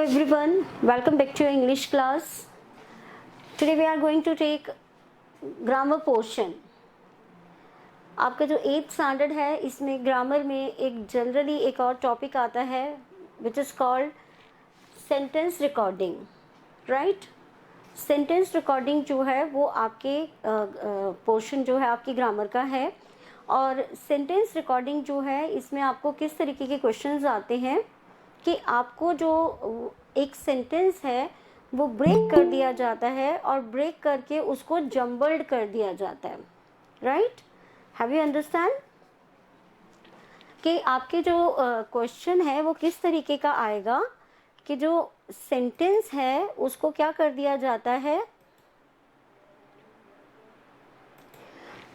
everyone, welcome back to your English class. Today we are going to take grammar portion. आपका जो 8th standard है इसमें grammar में एक जनरली एक और टॉपिक आता है which is called sentence recording, right. Sentence recording जो है वो आपके पोर्शन जो है आपकी ग्रामर का है. और सेंटेंस रिकॉर्डिंग जो है इसमें आपको किस तरीके के क्वेश्चंस आते हैं कि आपको जो एक सेंटेंस है वो ब्रेक कर दिया जाता है और ब्रेक करके उसको जम्बल्ड कर दिया जाता है, राइट. हैव यू अंडरस्टैंड कि आपके जो क्वेश्चन है वो किस तरीके का आएगा कि जो सेंटेंस है उसको क्या कर दिया जाता है,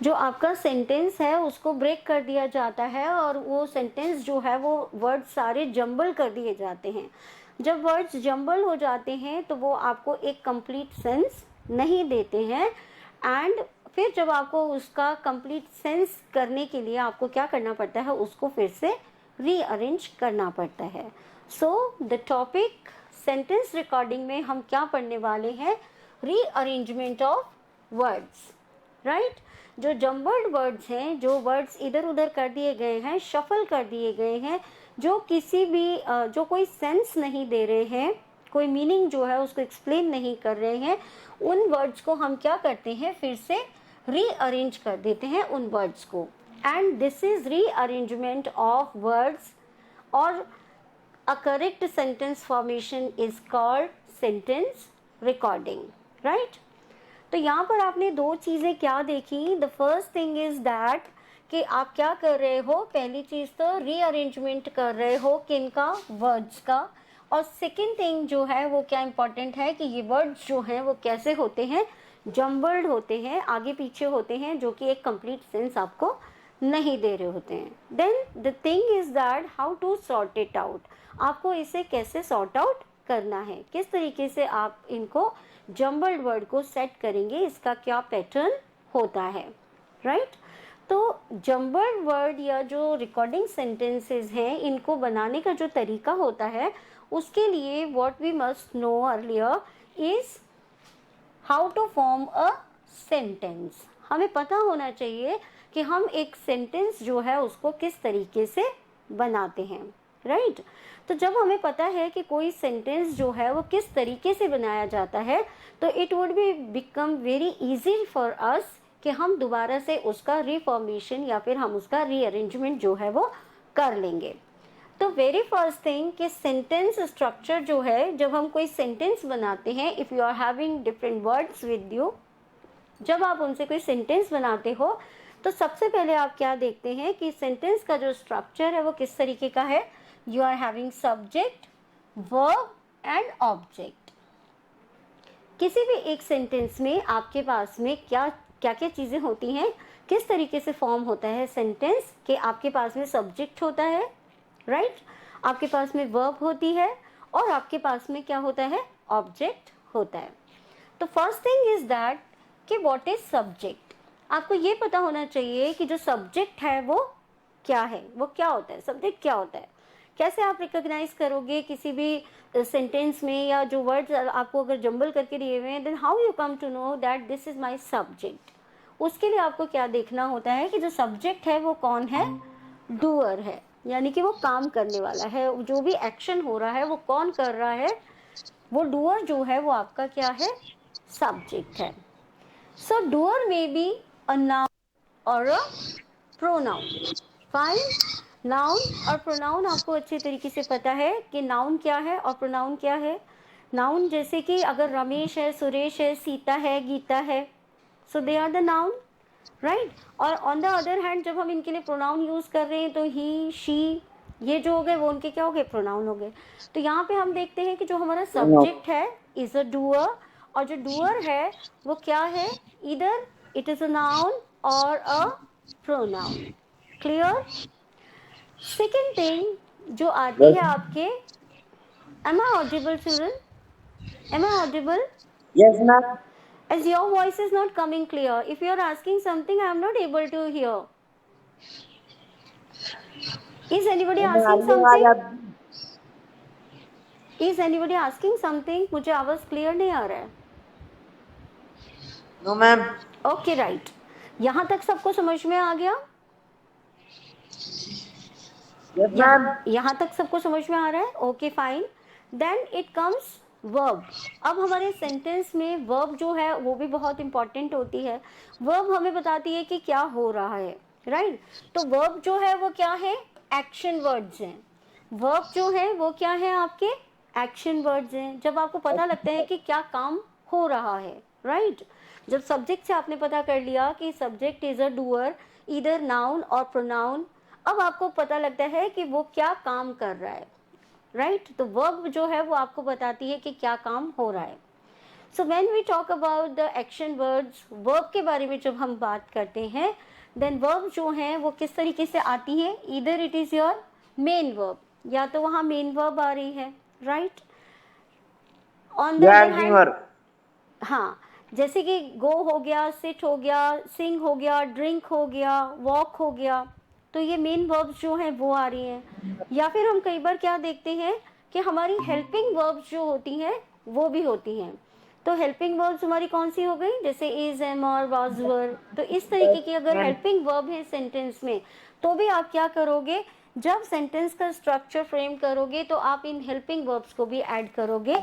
जो आपका सेंटेंस है उसको ब्रेक कर दिया जाता है और वो सेंटेंस जो है वो वर्ड सारे जंबल कर दिए जाते हैं. जब वर्ड्स जंबल हो जाते हैं तो वो आपको एक कंप्लीट सेंस नहीं देते हैं. एंड फिर जब आपको उसका कंप्लीट सेंस करने के लिए आपको क्या करना पड़ता है, उसको फिर से रीअरेंज करना पड़ता है. So the topic sentence recording में हम क्या पढ़ने वाले हैं, रीअरेंजमेंट ऑफ वर्ड्स, राइट. जो जम्बल्ड वर्ड्स हैं, जो वर्ड्स इधर उधर कर दिए गए हैं, शफल कर दिए गए हैं, जो किसी भी जो कोई सेंस नहीं दे रहे हैं, कोई मीनिंग जो है उसको एक्सप्लेन नहीं कर रहे हैं, उन वर्ड्स को हम क्या करते हैं, फिर से रीअरेंज कर देते हैं उन वर्ड्स को. And this is rearrangement of words और a correct sentence formation is called sentence recording, right. तो यहाँ पर आपने दो चीज़ें क्या देखी. The first thing is that कि आप क्या कर रहे हो, पहली चीज़ तो रीअरेंजमेंट कर रहे हो किनका, वर्ड्स का. और सेकंड थिंग जो है वो क्या इम्पॉर्टेंट है कि ये वर्ड्स जो हैं वो कैसे होते हैं, जम्बल्ड होते हैं, आगे पीछे होते हैं, जो कि एक कंप्लीट सेंस आपको नहीं दे रहे होते हैं. Then the thing is that how to sort it out. आपको इसे कैसे सॉर्ट आउट करना है, किस तरीके से आप इनको जम्बल्ड वर्ड को सेट करेंगे, इसका क्या पैटर्न होता है, राइट. तो जम्बल्ड वर्ड या जो रिकॉर्डिंग सेंटेंसेस हैं इनको बनाने का जो तरीका होता है उसके लिए what we must know earlier is how to form a sentence. हमें पता होना चाहिए कि हम एक सेंटेंस जो है उसको किस तरीके से बनाते हैं, राइट. तो जब हमें पता है कि कोई सेंटेंस जो है वो किस तरीके से बनाया जाता है तो it would be become very easy for us कि हम दोबारा से उसका रिफॉर्मेशन या फिर हम उसका रीअरेंजमेंट जो है वो कर लेंगे. तो वेरी फर्स्ट थिंग कि सेंटेंस स्ट्रक्चर जो है, जब हम कोई सेंटेंस बनाते हैं, if you are having different words with you, जब आप उनसे कोई सेंटेंस बनाते हो तो सबसे पहले आप क्या देखते हैं कि सेंटेंस का जो स्ट्रक्चर है वो किस तरीके का है. You are having subject, verb and object. किसी भी एक सेंटेंस में आपके पास में क्या क्या चीज़ें होती हैं, किस तरीके से फॉर्म होता है सेंटेंस कि आपके पास में सब्जेक्ट होता है, राइट. आपके पास में वर्ब होती है और आपके पास में क्या होता है, ऑब्जेक्ट होता है. तो फर्स्ट थिंग इज दैट कि व्हाट इज सब्जेक्ट. आपको ये पता होना चाहिए कि जो सब्जेक्ट है वो क्या है, वो क्या होता है, सब्जेक्ट क्या होता है. कैसे आप रिकॉग्नाइज करोगे किसी भी सेंटेंस में या जो वर्ड्स आपको अगर जंबल करके दिए हुए हैं, then how you come to know that this is my subject. उसके लिए आपको क्या देखना होता है कि जो सब्जेक्ट है वो कौन है, डूअर है, यानी कि वो काम करने वाला है, जो भी एक्शन हो रहा है वो कौन कर रहा है, वो डूअर जो है वो आपका क्या है, सब्जेक्ट है. So doer may be a noun और अ प्रोनाउन. फाइन. नाउन और प्रोनाउन आपको अच्छे तरीके से पता है कि नाउन क्या है और प्रोनाउन क्या है. नाउन जैसे कि अगर रमेश है, सुरेश है, सीता है, गीता है, so they are the noun, right. और ऑन द अदर हैंड जब हम इनके लिए प्रोनाउन यूज कर रहे हैं तो ही, शी, ये जो हो गए वो उनके क्या हो गए, प्रोनाउन हो गए. तो यहाँ पे हम देखते हैं कि जो हमारा सब्जेक्ट है इज अ डूअर और जो डूअर है वो क्या है, इधर इट इज अ नाउन और a pronoun. Clear. Second thing जो आती है आपके, am I audible children, am I audible? Yes, ma'am. As your voice is not coming clear, if you are asking something I am not able to hear. Is anybody asking something? Is anybody asking something? मुझे आवाज clear नहीं आ रहा है। No ma'am. Okay right, यहाँ तक सबको समझ में आ गया? Yes ma'am. यहाँ तक सबको समझ में आ रहा है? Okay fine. Then it comes verb. अब हमारे सेंटेंस में वर्ब जो है वो भी बहुत इंपॉर्टेंट होती है। वर्ब हमें बताती है कि क्या हो रहा है, राइट? तो वर्ब जो है वो क्या है? एक्शन वर्ड्स हैं। वर्ब जो है वो क्या है? आपके एक्शन वर्ड्स हैं। जब आपको पता लगता है कि क्या काम हो रहा है, राइट? जब सब्जेक्ट से आपने पता कर लिया कि subject is a doer, either noun और प्रोनाउन, अब आपको पता लगता है कि वो क्या काम कर रहा है, राइट? तो वर्ब जो है वो आपको बताती है कि क्या काम हो रहा है। So when we talk about the action words, verb के बारे में जब हम बात करते हैं, देन वर्ब जो है वो किस तरीके से आती है? Either it is your main verb, या तो वहां मेन वर्ब आ रही है, right? On the other hand, हाँ, जैसे कि गो हो गया, सिट हो गया, सिंग हो गया, ड्रिंक हो गया, वॉक हो गया, तो ये मेन वर्ब्स जो हैं वो आ रही हैं। या फिर हम कई बार क्या देखते हैं कि हमारी हेल्पिंग वर्ब्स जो होती हैं वो भी होती हैं। तो हेल्पिंग वर्ब्स हमारी कौन सी हो गई? जैसे इज, एम और वाज, वर। तो इस तरीके की अगर हेल्पिंग वर्ब है सेंटेंस में, तो भी आप क्या करोगे? जब सेंटेंस का स्ट्रक्चर फ्रेम करोगे तो आप इन हेल्पिंग वर्ब्स को भी ऐड करोगे।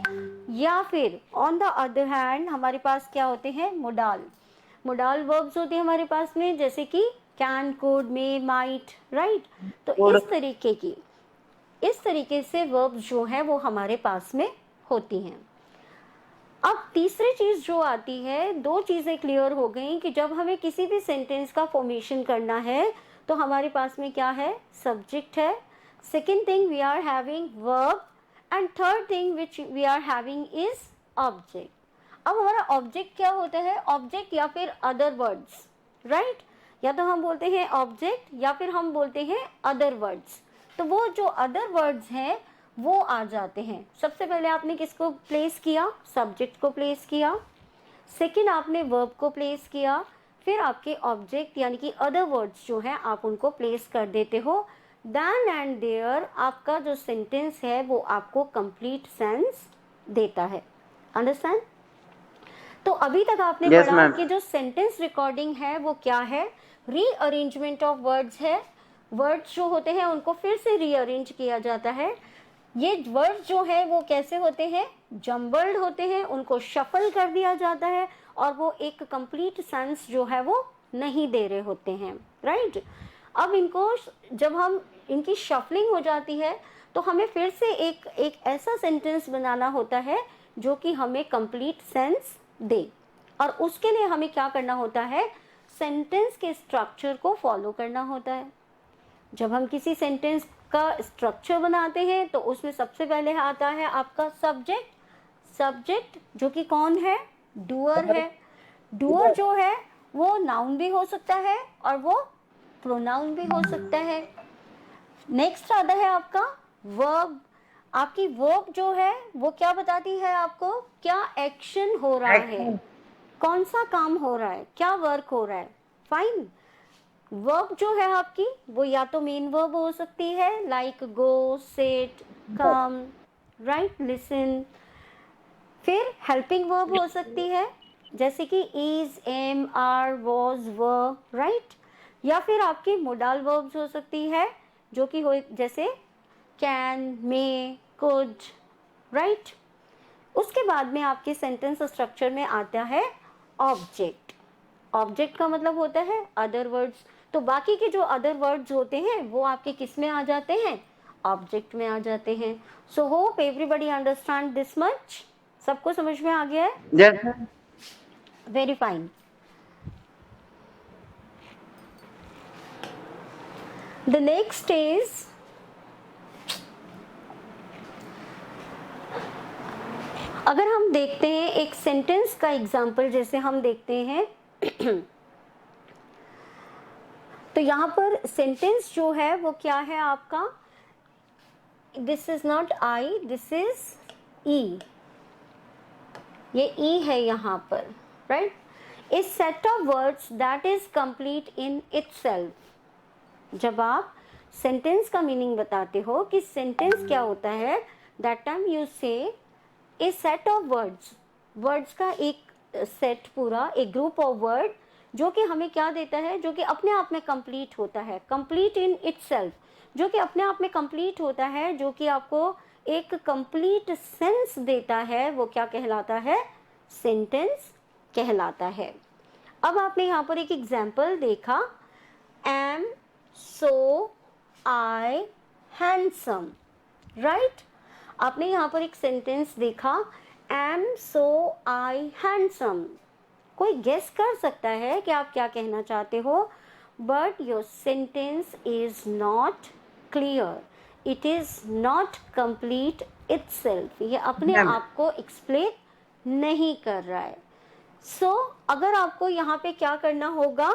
या फिर ऑन द अदर हैंड हमारे पास क्या होते हैं? मोडाल। मोडाल वर्ब्स होते हैं हमारे पास में, जैसे कि can, could, may, might, right? तो इस तरीके से वर्ब्स जो है वो हमारे पास में होती हैं। अब तीसरी चीज जो आती है, दो चीजें क्लियर हो गई कि जब हमें किसी भी सेंटेंस का फॉर्मेशन करना है तो हमारे पास में क्या है? सब्जेक्ट है। Second thing we are having verb, and third thing which we are having is object. अब हमारा ऑब्जेक्ट क्या होता है? ऑब्जेक्ट या फिर अदर वर्ड्स, राइट? या तो हम बोलते हैं ऑब्जेक्ट या फिर हम बोलते हैं अदर वर्ड्स। तो वो जो अदर वर्ड्स हैं वो आ जाते हैं। सबसे पहले आपने किसको प्लेस किया? सब्जेक्ट को प्लेस किया। सेकंड आपने वर्ब को प्लेस किया। फिर आपके ऑब्जेक्ट यानी कि अदर वर्ड्स जो है आप उनको प्लेस कर देते हो। देन एंड देयर आपका जो सेंटेंस है वो आपको कंप्लीट सेंस देता है। अंडरस्टैंड? तो अभी तक आपने यस पढ़ा मैम। कि जो सेंटेंस रिकॉर्डिंग है वो क्या है? रीअरेंजमेंट ऑफ वर्ड्स है। वर्ड्स जो होते हैं उनको फिर से रीअरेंज किया जाता है। ये वर्ड्स जो है वो कैसे होते हैं? जम्बल्ड होते हैं, उनको शफल कर दिया जाता है और वो एक कंप्लीट सेंस जो है वो नहीं दे रहे होते हैं, राइट? अब इनको जब हम इनकी शफलिंग हो जाती है तो हमें फिर से एक ऐसा सेंटेंस बनाना होता है जो कि हमें कंप्लीट सेंस दे। और उसके लिए हमें क्या करना होता है? सेंटेंस के स्ट्रक्चर को फॉलो करना होता है। जब हम किसी सेंटेंस का स्ट्रक्चर बनाते हैं तो उसमें सबसे पहले आता है आपका सब्जेक्ट। सब्जेक्ट जो कि कौन है? डूअर है। डूअर जो है वो नाउन भी हो सकता है और वो प्रोनाउन भी हो सकता है। नेक्स्ट आता है आपका वर्ब। आपकी वर्ब जो है वो क्या बताती है आपको? क्या एक्शन हो रहा है, कौन सा काम हो रहा है, क्या वर्क हो रहा है। फाइन। वर्ब जो है आपकी वो या तो मेन वर्ब हो सकती है, like go, sit, come, right, listen. फिर हेल्पिंग वर्ब हो सकती है, जैसे कि is, am, are, was, were, right? या फिर आपकी मोडाल वर्ब्स हो सकती है जो कि हो जैसे कैन, मे, कुड, राइट? उसके बाद में आपके सेंटेंस स्ट्रक्चर में आता है ऑब्जेक्ट। ऑब्जेक्ट का मतलब होता है अदर वर्ड्स। तो बाकी के जो अदर वर्ड्स होते हैं वो आपके किस में आ जाते हैं? ऑब्जेक्ट में आ जाते हैं। सो hope everybody understand this much. सबको समझ में आ गया है? Yes. Very fine. The next is, अगर हम देखते हैं एक सेंटेंस का एग्जाम्पल, जैसे हम देखते हैं तो यहाँ पर सेंटेंस जो है वो क्या है आपका? This is not I, this is E. ये ई है यहाँ पर, right? Is set of words that is complete in itself. जब आप सेंटेंस का मीनिंग बताते हो कि सेंटेंस क्या होता है, दैट टाइम यू से ए सेट ऑफ वर्ड्स, वर्ड्स का एक सेट, पूरा एक ग्रुप ऑफ वर्ड जो कि हमें क्या देता है, जो कि अपने आप में कंप्लीट होता है, कंप्लीट इन इटसेल्फ, जो कि अपने आप में कंप्लीट होता है, जो कि आपको एक कंप्लीट सेंस देता है, वो क्या कहलाता है, सेंटेंस कहलाता है। अब आपने यहाँ पर एक एग्जाम्पल देखा, am so I handsome, right. आपने यहाँ पर एक सेंटेंस देखा, एम सो आई हैंडसम। कोई गेस कर सकता है कि आप क्या कहना चाहते हो, but your sentence is not clear, it is not complete itself, ये अपने मैम आप को एक्सप्लेन नहीं कर रहा है। सो अगर आपको यहाँ पे क्या करना होगा,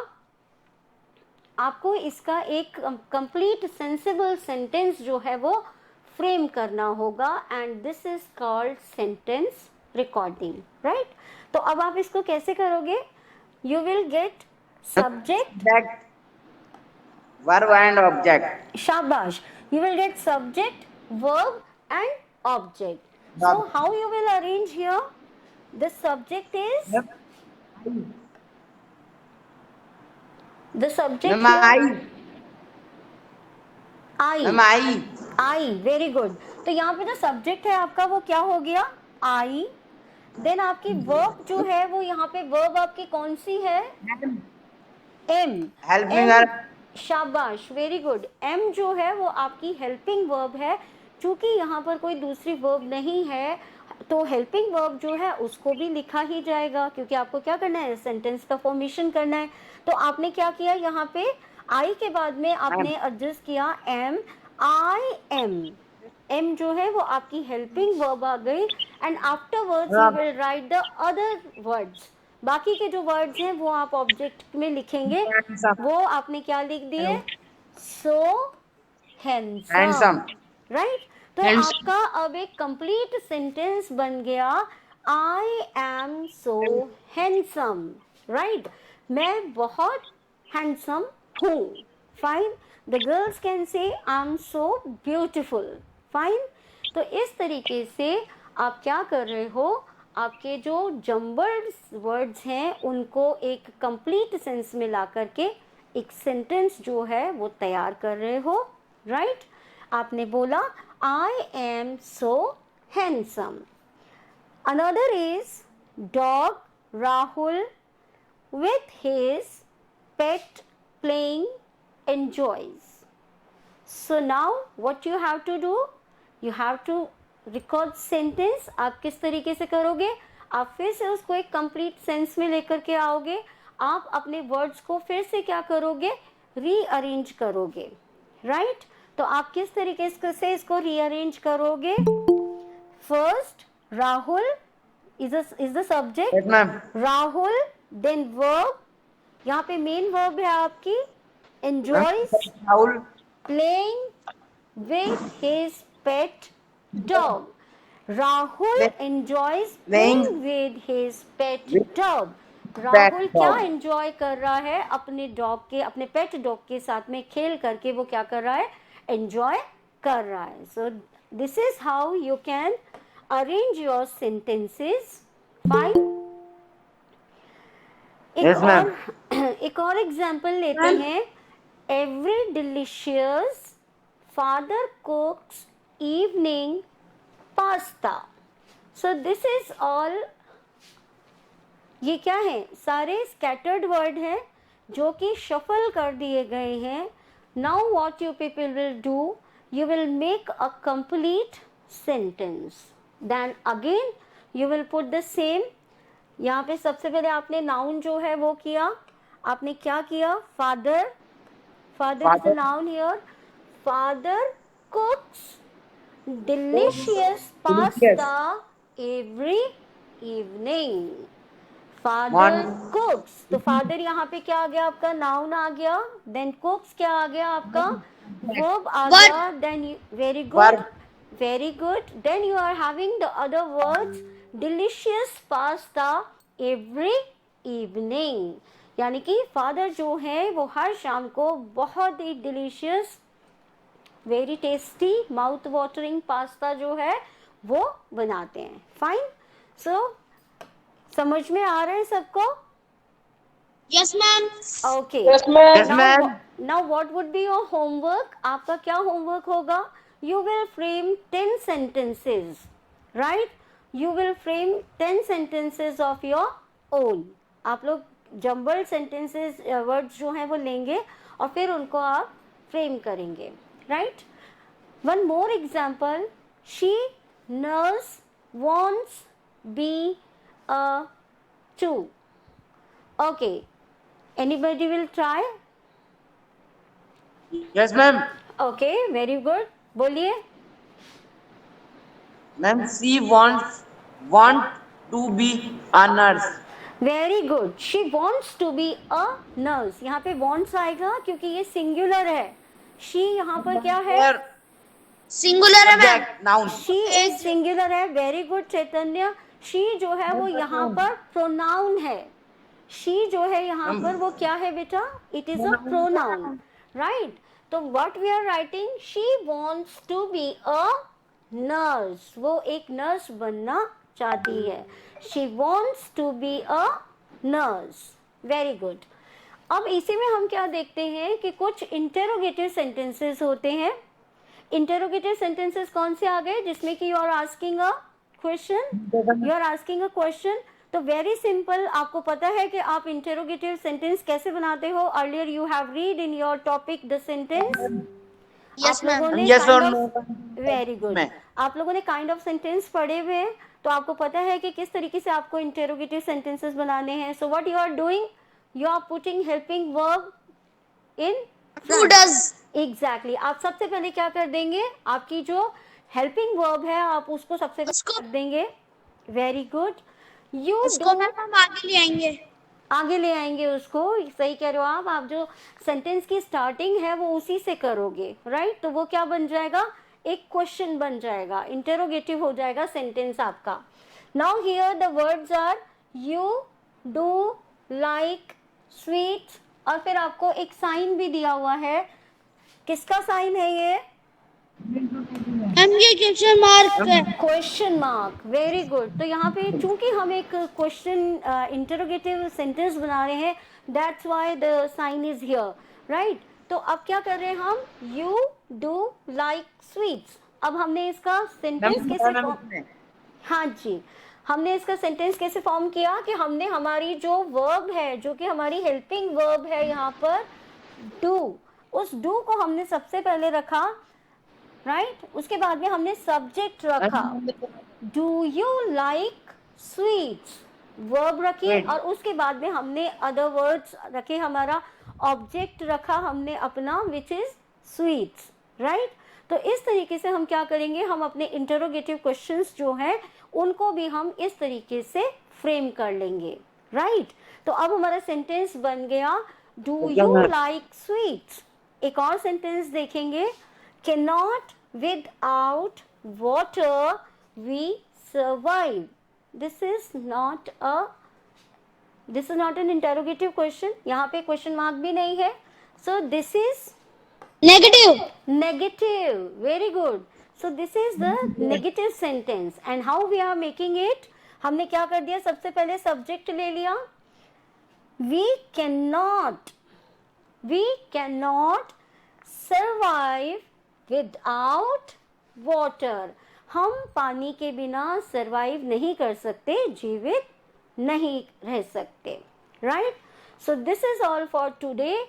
आपको इसका एक कंप्लीट सेंसिबल सेंटेंस जो है वो फ्रेम करना होगा, and this is called sentence recording, right. तो अब आप इसको कैसे करोगे, you will get subject, subject, verb and object. शाबाश, you will get subject, verb and object. So Verb. how you will arrange here, the subject is, Yep. the subject Ma'am, here, Ma'am, I, I, very good. तो यहाँ पे जो subject है आपका वो क्या हो गया, आई। देन आपकी वर्ब जो है वो यहाँ पे वर्ब आपकी कौन सी है, एम, helping एम, her. शाबाश, वेरी गुड। एम जो है वो आपकी हेल्पिंग वर्ब है, चूंकि यहाँ पर कोई दूसरी वर्ब नहीं है तो हेल्पिंग वर्ब जो है उसको भी लिखा ही जाएगा, क्योंकि आपको क्या करना है, सेंटेंस का फॉर्मेशन करना है। तो आपने क्या किया, यहाँ पे आई के बाद में आपने एडजस्ट किया एम, आई एम, एम जो है वो आपकी हेल्पिंग वर्ब आ गई, and afterwards you will right the other words, बाकी के जो वर्ड्स हैं वो आप ऑब्जेक्ट में लिखेंगे, वो आपने क्या लिख दिए, सो हैंडसम, राइट। तो आपका अब एक कंप्लीट सेंटेंस बन गया, I am so handsome, right, मैं बहुत हैंडसम हूँ, fine. The girls can say I am so beautiful, fine. तो इस तरीके से आप क्या कर रहे हो, आपके जो जम्बल्ड वर्ड्स हैं उनको एक कंप्लीट सेंस में ला करके एक सेंटेंस जो है वो तैयार कर रहे हो, राइट। आपने बोला I am so handsome. Another is dog Rahul with his pet playing enjoys. So now what you have to do, you have to record sentence। आप किस तरीके से करोगे, आप फिर से उसको एक complete sense में लेकर के आओगे, आप अपने words को फिर से क्या करोगे, rearrange करोगे, right। तो आप किस तरीके से इसको rearrange करोगे, first Rahul is the subject, Yes, ma'am. Rahul, then verb, यहाँ पे मेन वर्ब है आपकी enjoys Raul. Playing with his pet dog, Rahul enjoys playing with his pet dog. Rahul क्या एंजॉय कर रहा है, अपने डॉग के, अपने पेट डॉग के साथ में खेल करके वो क्या कर रहा है, एंजॉय कर रहा है। So this is how you can arrange your sentences, fine. Yes, ma'am. एक और एग्जाम्पल लेते हैं, every delicious father कुक्स evening pasta. So this is all, ये क्या है, सारे स्कैटर्ड वर्ड हैं जो कि शफल कर दिए गए हैं। Now what you people will do, you will make a complete sentence, then again you will put the same. यहाँ पे सबसे पहले आपने नाउन जो है वो किया, आपने क्या किया, father, father is the noun here, father कुक्स delicious pasta every evening, father कुक्स। तो फादर यहाँ पे क्या आ गया आपका, नाउन आ गया, देन कुक्स क्या आ गया आपका, वर्ब आ गया, then very good, very good, then you are having the other words, delicious pasta every evening, यानी कि फादर जो है वो हर शाम को बहुत ही delicious very tasty mouth watering pasta जो है वो बनाते हैं. फाइन. सो समझ में आ रहा है सबको? Yes, ma'am. Okay. Yes, ma'am. Yes, ma'am. Now what would be your homework? आपका क्या होमवर्क होगा? You will frame 10 sentences, right? You will frame 10 sentences of your own. आप लोग जम्बल्ड सेंटेंसेस वर्ड्स जो हैं वो लेंगे और फिर उनको आप फ्रेम करेंगे, right? One more example. She nurse wants be a two. Okay, anybody will try? Yes, ma'am. Okay, very good. बोलिए. Ma'am, she want to be a nurse. Very good. She wants to be a nurse. यहाँ पे wants आएगा क्योंकि ये singular है. She यहाँ पर क्या है? Here, Singular है ma'am. subject, noun. She is singular है. Very good Chaitanya. शी जो है वो यहाँ पर प्रोनाउन है. शी जो है यहाँ पर वो क्या है बेटा? It is a pronoun, right? तो what we are writing, she wants to be a nurse. वो एक नर्स बनना चाहती है. She wants to be a nurse. Very good. अब इसी में हम क्या देखते हैं कि कुछ इंटेरोगेटिव सेंटेंसेस होते हैं. इंटेरोगेटिव सेंटेंसेस कौन से आ गए? जिसमें कि you are asking a question. You are asking a question. तो वेरी सिंपल. आपको पता है कि आप इंटेरोगेटिव सेंटेंस कैसे बनाते हो. Earlier you have read in your topic the sentence. Yes, ma'am. Yes or no? Very good. मैं. आप लोगों ने काइंड ऑफ सेंटेंस पढ़े हुए हैं तो आपको पता है कि किस तरीके से आपको इंटेरोगेटिव सेंटेंसेस बनाने हैं. So what you are doing, you are putting helping verb in Who does? Exactly. आप सबसे पहले क्या कर देंगे? आपकी जो हेल्पिंग वर्ब है आप उसको सबसे पहले उसको- कर देंगे. Very good. यू उसको मैम हम आगे ले आएंगे. आगे ले आएंगे उसको. सही कह रहे हो आप. आप जो सेंटेंस की स्टार्टिंग है वो उसी से करोगे, राइट? तो वो क्या बन जाएगा? एक क्वेश्चन बन जाएगा. इंटेरोगेटिव हो जाएगा सेंटेंस आपका. Now here the words are you, do, like, sweet. और फिर आपको एक साइन भी दिया हुआ है. किसका साइन है ये? मैम ये क्वेश्चन मार्क है. Question mark. Very good. तो यहाँ पे चूंकि हम एक क्वेश्चन इंटरोगेटिव सेंटेंस बना रहे हैं, that's why the sign is here, right? तो अब क्या कर रहे हैं हम? You do like sweets. अब हमने इसका सेंटेंस कैसे फॉर्म, हाँ जी, हमने इसका सेंटेंस कैसे फॉर्म किया कि हमने हमारी जो वर्ब है, जो कि हमारी हेल्पिंग वर्ब है यहाँ पर डू, उस डू को हमने सबसे पहले रखा, राइट? उसके बाद में हमने सब्जेक्ट रखा. Do you like sweets, verb रखी. और उसके बाद में हमने अदर वर्ड्स रखे. हमारा ऑब्जेक्ट रखा हमने अपना, विच इज स्वीट्स, राइट? तो इस तरीके से हम क्या करेंगे? हम अपने इंटरोगेटिव क्वेश्चंस जो हैं उनको भी हम इस तरीके से फ्रेम कर लेंगे, राइट? तो अब हमारा सेंटेंस बन गया डू यू लाइक स्वीट्स. एक और सेंटेंस देखेंगे. cannot without water we survive. This is not an interrogative question. यहाँ पे क्वेश्चन मार्क भी नहीं है. So this is Negative. negative. Very good. So this is the negative sentence. And how we are making it? हमने क्या कर दिया? सबसे पहले सब्जेक्ट ले लिया. We cannot survive without water. हम पानी के बिना सरवाइव नहीं कर सकते, जीवित नहीं रह सकते, right? So this is all for today.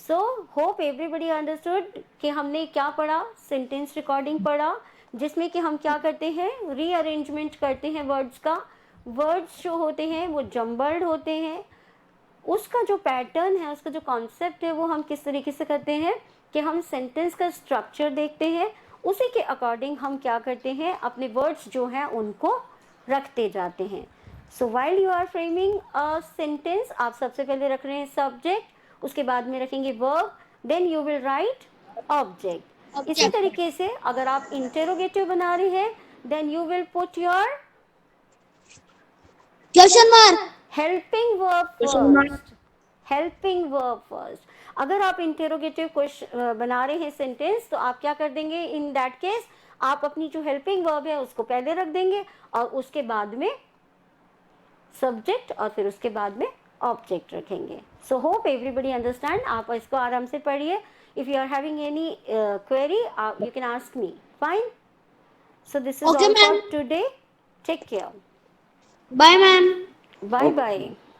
So hope everybody understood कि हमने क्या पढ़ा. सेंटेंस रिकॉर्डिंग पढ़ा, जिसमें कि हम क्या करते हैं? रीअरेंजमेंट करते हैं वर्ड्स का. वर्ड्स जो होते हैं वो जम्बल्ड होते हैं. उसका जो पैटर्न है, उसका जो कॉन्सेप्ट है, वो हम किस तरीके से करते हैं कि हम सेंटेंस का स्ट्रक्चर देखते हैं, उसी के अकॉर्डिंग हम क्या करते हैं? अपने वर्ड्स जो हैं उनको रखते जाते हैं. So while you are framing a sentence, आप सबसे पहले रख रहे हैं सब्जेक्ट, उसके बाद में रखेंगे verb, then you will write object. इसी तरीके से अगर आप इंटेरोगेटिव बना रहे हैं, then you will put your Question mark. helping verb first. Helping verb first. अगर आप इंटेरोगेटिव क्वेश्चन बना रहे हैं सेंटेंस, तो आप क्या कर देंगे इन दैट केस, आप अपनी जो हेल्पिंग वर्ब है उसको पहले रख देंगे और उसके बाद में सब्जेक्ट और फिर उसके बाद में ऑब्जेक्ट रखेंगे. So hope everybody understand. आप इसको आराम से पढ़िए. If you are having any query you can ask me. Fine. So this is Okay, all for ma'am. today. Take care. Bye, ma'am. Bye bye.